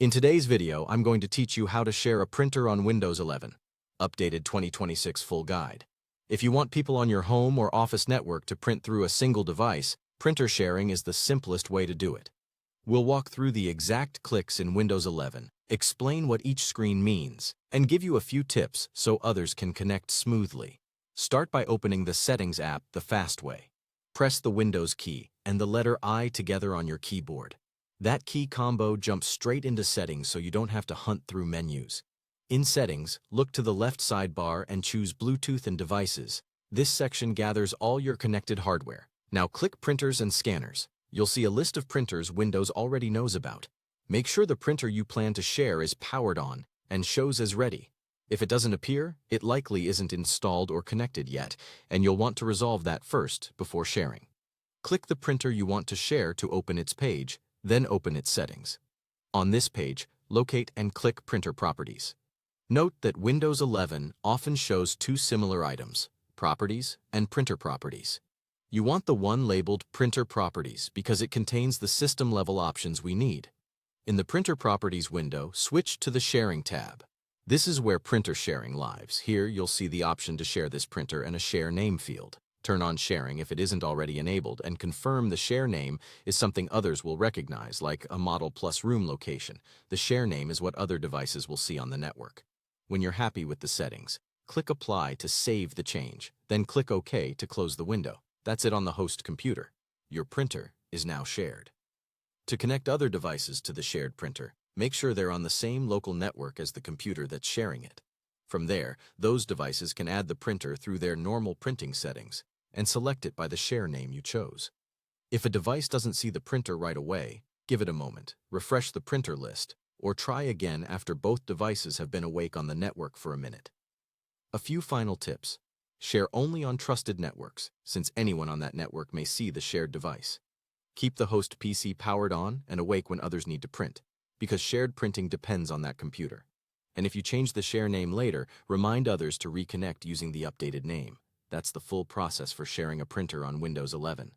In today's video, I'm going to teach you how to share a printer on Windows 11, updated 2026 full guide. If you want people on your home or office network to print through a single device, printer sharing is the simplest way to do it. We'll walk through the exact clicks in Windows 11, explain what each screen means, and give you a few tips so others can connect smoothly. Start by opening the Settings app the fast way. Press the Windows key and the letter I together on your keyboard. That key combo jumps straight into Settings so you don't have to hunt through menus. In Settings, look to the left sidebar and choose Bluetooth and Devices. This section gathers all your connected hardware. Now click Printers and Scanners. You'll see a list of printers Windows already knows about. Make sure the printer you plan to share is powered on and shows as ready. If it doesn't appear, it likely isn't installed or connected yet, and you'll want to resolve that first before sharing. Click the printer you want to share to open its page, then open its settings. On this page, locate and click Printer Properties. Note that Windows 11 often shows two similar items, Properties and Printer Properties. You want the one labeled Printer Properties because it contains the system-level options we need. In the Printer Properties window, switch to the Sharing tab. This is where printer sharing lives. Here, you'll see the option to share this printer and a Share Name field. Turn on sharing if it isn't already enabled, and confirm the share name is something others will recognize, like a model plus room location. The share name is what other devices will see on the network. When you're happy with the settings, click Apply to save the change, then click OK to close the window. That's it on the host computer. Your printer is now shared. To connect other devices to the shared printer, make sure they're on the same local network as the computer that's sharing it. From there, those devices can add the printer through their normal printing settings and select it by the share name you chose. If a device doesn't see the printer right away, give it a moment, refresh the printer list, or try again after both devices have been awake on the network for a minute. A few final tips. Share only on trusted networks, since anyone on that network may see the shared device. Keep the host PC powered on and awake when others need to print, because shared printing depends on that computer. And if you change the share name later, remind others to reconnect using the updated name. That's the full process for sharing a printer on Windows 11.